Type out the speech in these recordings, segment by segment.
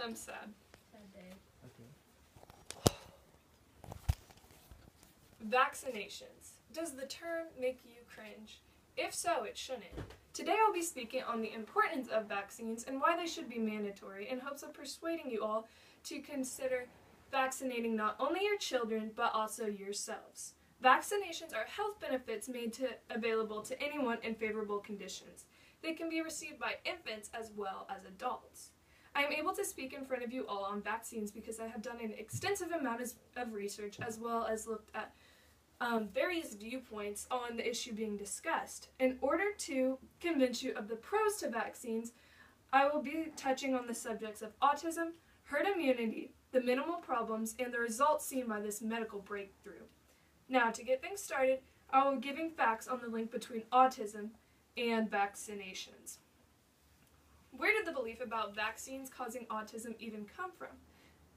I'm sad. Sad day. Okay. Vaccinations. Does the term make you cringe? If so, it shouldn't. Today I'll be speaking on the importance of vaccines and why they should be mandatory in hopes of persuading you all to consider vaccinating not only your children but also yourselves. Vaccinations are health benefits made available to anyone in favorable conditions. They can be received by infants as well as adults. I am able to speak in front of you all on vaccines because I have done an extensive amount of research as well as looked at various viewpoints on the issue being discussed. In order to convince you of the pros to vaccines, I will be touching on the subjects of autism, herd immunity, the minimal problems, and the results seen by this medical breakthrough. Now, to get things started, I will be giving facts on the link between autism and vaccinations. Where did the belief about vaccines causing autism even come from?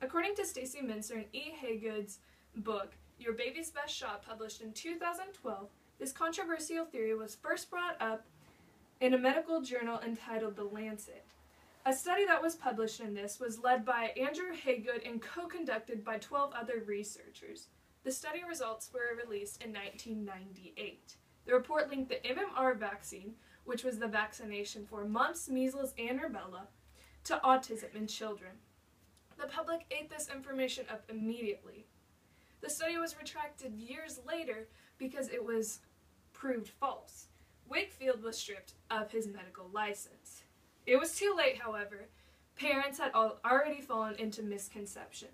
According to Stacy Mincer and E. Haygood's book, Your Baby's Best Shot, published in 2012, this controversial theory was first brought up in a medical journal entitled The Lancet. A study that was published in this was led by Andrew Haygood and co-conducted by 12 other researchers. The study results were released in 1998. The report linked the MMR vaccine, which was the vaccination for mumps, measles, and rubella, to autism in children. The public ate this information up immediately. The study was retracted years later because it was proved false. Wakefield was stripped of his medical license. It was too late, however. Parents had already fallen into misconception.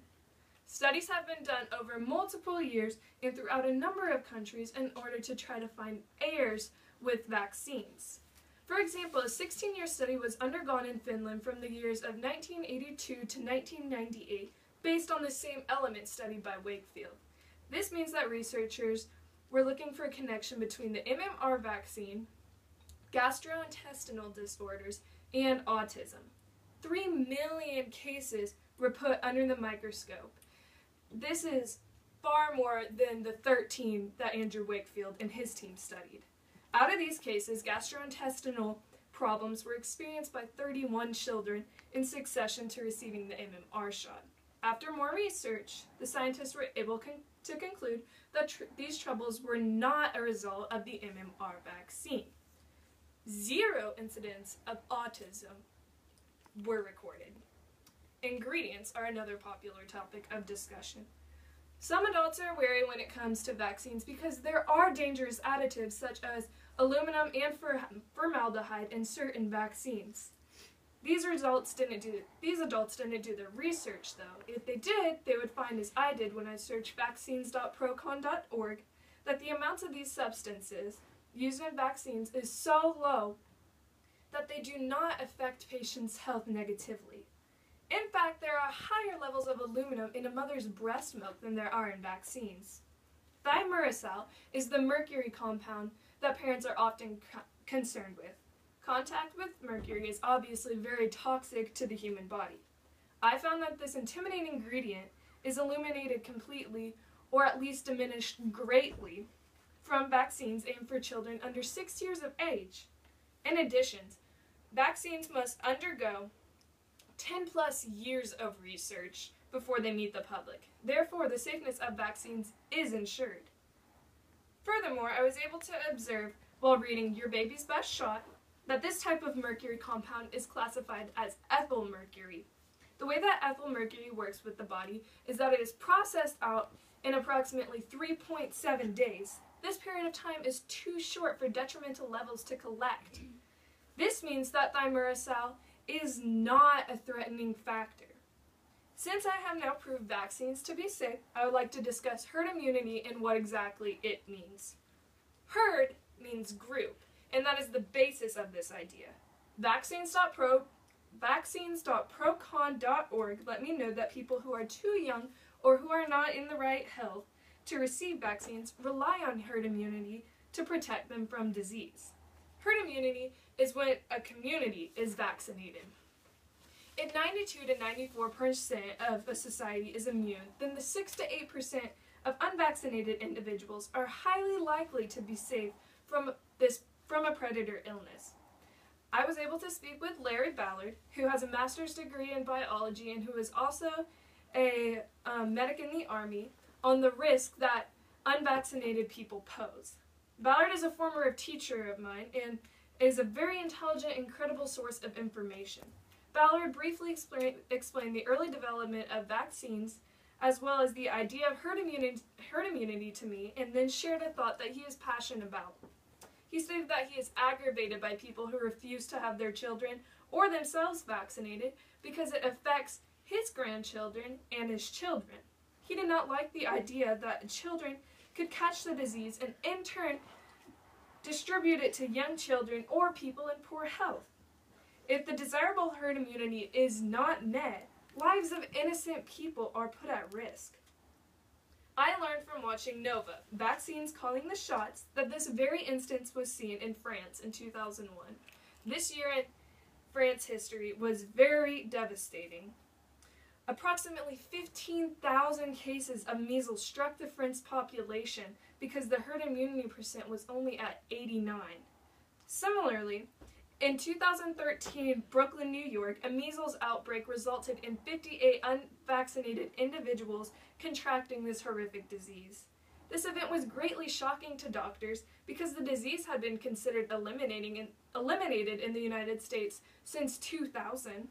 Studies have been done over multiple years and throughout a number of countries in order to try to find errors with vaccines. For example, a 16-year study was undergone in Finland from the years of 1982 to 1998 based on the same element studied by Wakefield. This means that researchers were looking for a connection between the MMR vaccine, gastrointestinal disorders, and autism. 3 million cases were put under the microscope. This is far more than the 13 that Andrew Wakefield and his team studied. Out of these cases, gastrointestinal problems were experienced by 31 children in succession to receiving the MMR shot. After more research, the scientists were able to conclude that these troubles were not a result of the MMR vaccine. 0 incidents of autism were recorded. Ingredients are another popular topic of discussion. Some adults are wary when it comes to vaccines because there are dangerous additives such as aluminum and formaldehyde in certain vaccines. These adults didn't do their research, though. If they did, they would find, as I did when I searched vaccines.procon.org, that the amounts of these substances used in vaccines is so low that they do not affect patients' health negatively. In fact, there are higher levels of aluminum in a mother's breast milk than there are in vaccines. Thimerosal is the mercury compound that parents are often concerned with. Contact with mercury is obviously very toxic to the human body. I found that this intimidating ingredient is eliminated completely, or at least diminished greatly, from vaccines aimed for children under 6 years of age. In addition, vaccines must undergo 10+ years of research before they meet the public. Therefore, the safeness of vaccines is ensured. Furthermore, I was able to observe while reading Your Baby's Best Shot that this type of mercury compound is classified as ethyl mercury. The way that ethyl mercury works with the body is that it is processed out in approximately 3.7 days. This period of time is too short for detrimental levels to collect. This means that thimerosal is not a threatening factor. Since I have now proved vaccines to be safe, I would like to discuss herd immunity and what exactly it means. Herd means group, and that is the basis of this idea. Vaccines.procon.org let me know that people who are too young or who are not in the right health to receive vaccines rely on herd immunity to protect them from disease. Herd immunity is when a community is vaccinated. If 92 to 94% of a society is immune, then the 6 to 8% of unvaccinated individuals are highly likely to be safe from a predator illness. I was able to speak with Larry Ballard, who has a master's degree in biology and who is also a medic in the Army, on the risk that unvaccinated people pose. Ballard is a former teacher of mine and is a very intelligent and credible source of information. Ballard briefly explained the early development of vaccines as well as the idea of herd immunity to me, and then shared a thought that he is passionate about. He stated that he is aggravated by people who refuse to have their children or themselves vaccinated because it affects his grandchildren and his children. He did not like the idea that children could catch the disease and in turn distribute it to young children or people in poor health. If the desirable herd immunity is not met, lives of innocent people are put at risk. I learned from watching Nova, Vaccines Calling the Shots, that this very instance was seen in France in 2001. This year in France history was very devastating. Approximately 15,000 cases of measles struck the French population because the herd immunity percent was only at 89. Similarly, in 2013, Brooklyn, New York, a measles outbreak resulted in 58 unvaccinated individuals contracting this horrific disease. This event was greatly shocking to doctors because the disease had been considered eliminated in the United States since 2000.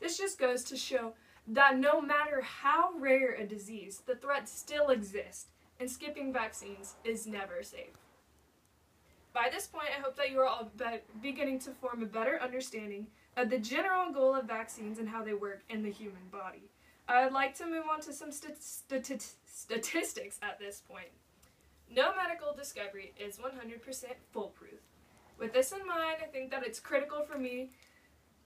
This just goes to show that no matter how rare a disease, the threat still exists, and skipping vaccines is never safe. By this point, I hope that you are all beginning to form a better understanding of the general goal of vaccines and how they work in the human body. I'd like to move on to some statistics at this point. No medical discovery is 100% foolproof. With this in mind, I think that it's critical for me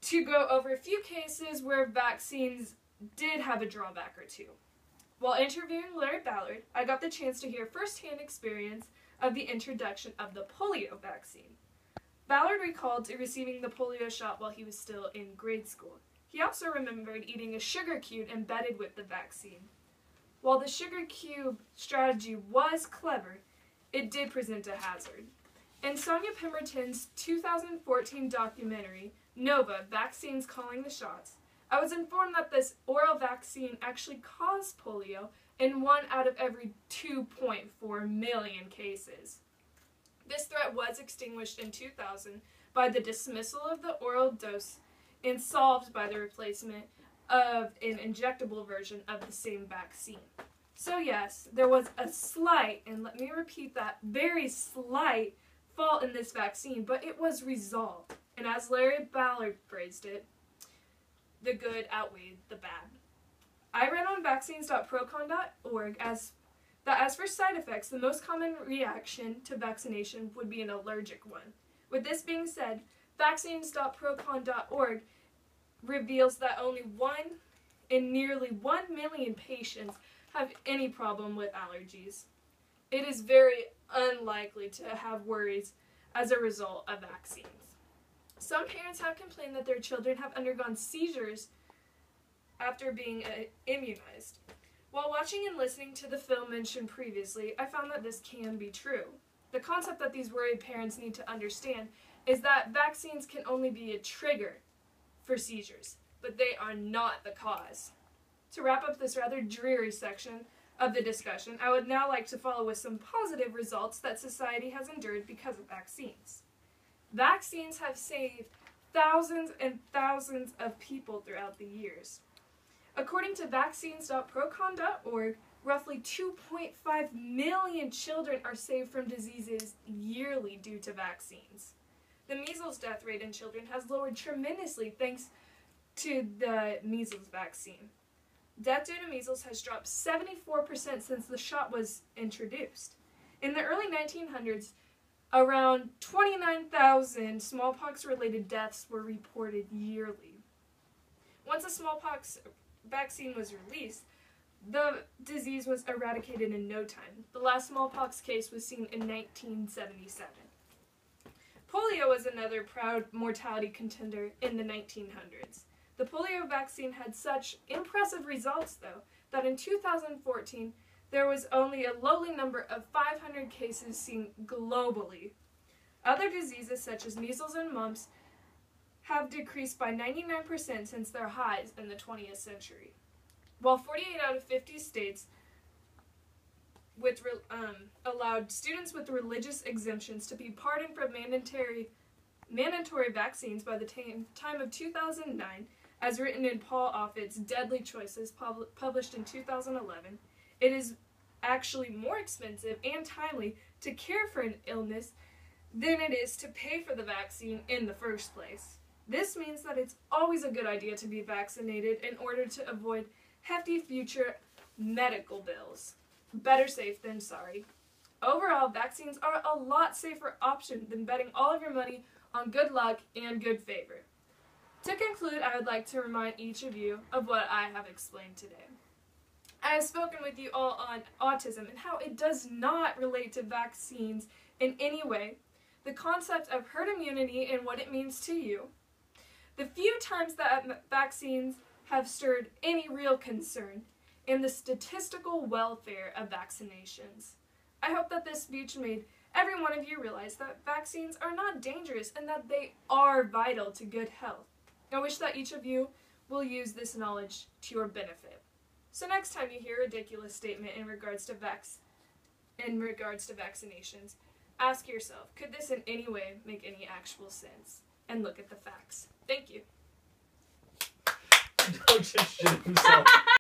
to go over a few cases where vaccines did have a drawback or two. While interviewing Larry Ballard, I got the chance to hear firsthand experience of the introduction of the polio vaccine. Ballard recalled to receiving the polio shot while he was still in grade school. He also remembered eating a sugar cube embedded with the vaccine. While the sugar cube strategy was clever, it did present a hazard. In Sonia Pemberton's 2014 documentary, Nova, Vaccines Calling the Shots, I was informed that this oral vaccine actually caused polio in 1 out of every 2.4 million cases. This threat was extinguished in 2000 by the dismissal of the oral dose and solved by the replacement of an injectable version of the same vaccine. So yes, there was a slight, and let me repeat that, very slight fault in this vaccine, but it was resolved. And as Larry Ballard phrased it, the good outweighed the bad. I read on vaccines.procon.org as for side effects, the most common reaction to vaccination would be an allergic one. With this being said, vaccines.procon.org reveals that only 1 in nearly 1 million patients have any problem with allergies. It is very unlikely to have worries as a result of vaccines. Some parents have complained that their children have undergone seizures after being immunized. While watching and listening to the film mentioned previously, I found that this can be true. The concept that these worried parents need to understand is that vaccines can only be a trigger for seizures, but they are not the cause. To wrap up this rather dreary section of the discussion, I would now like to follow with some positive results that society has endured because of vaccines. Vaccines have saved thousands and thousands of people throughout the years. According to vaccines.procon.org, roughly 2.5 million children are saved from diseases yearly due to vaccines. The measles death rate in children has lowered tremendously thanks to the measles vaccine. Death due to measles has dropped 74% since the shot was introduced. In the early 1900s, around 29,000 smallpox-related deaths were reported yearly. Once a smallpox vaccine was released, the disease was eradicated in no time. The last smallpox case was seen in 1977. Polio was another proud mortality contender in the 1900s. The polio vaccine had such impressive results, though, that in 2014, there was only a lowly number of 500 cases seen globally. Other diseases such as measles and mumps have decreased by 99% since their highs in the 20th century. While 48 out of 50 states allowed students with religious exemptions to be pardoned from mandatory vaccines by the time of 2009, as written in Paul Offit's Deadly Choices, published in 2011, it is actually more expensive and timely to care for an illness than it is to pay for the vaccine in the first place. This means that it's always a good idea to be vaccinated in order to avoid hefty future medical bills. Better safe than sorry. Overall, vaccines are a lot safer option than betting all of your money on good luck and good favor. To conclude, I would like to remind each of you of what I have explained today. I have spoken with you all on autism and how it does not relate to vaccines in any way, the concept of herd immunity and what it means to you, the few times that vaccines have stirred any real concern, and the statistical welfare of vaccinations. I hope that this speech made every one of you realize that vaccines are not dangerous and that they are vital to good health. I wish that each of you will use this knowledge to your benefit. So next time you hear a ridiculous statement in regards to vaccinations, ask yourself, could this in any way make any actual sense? And look at the facts. Thank you. Don't just shit himself.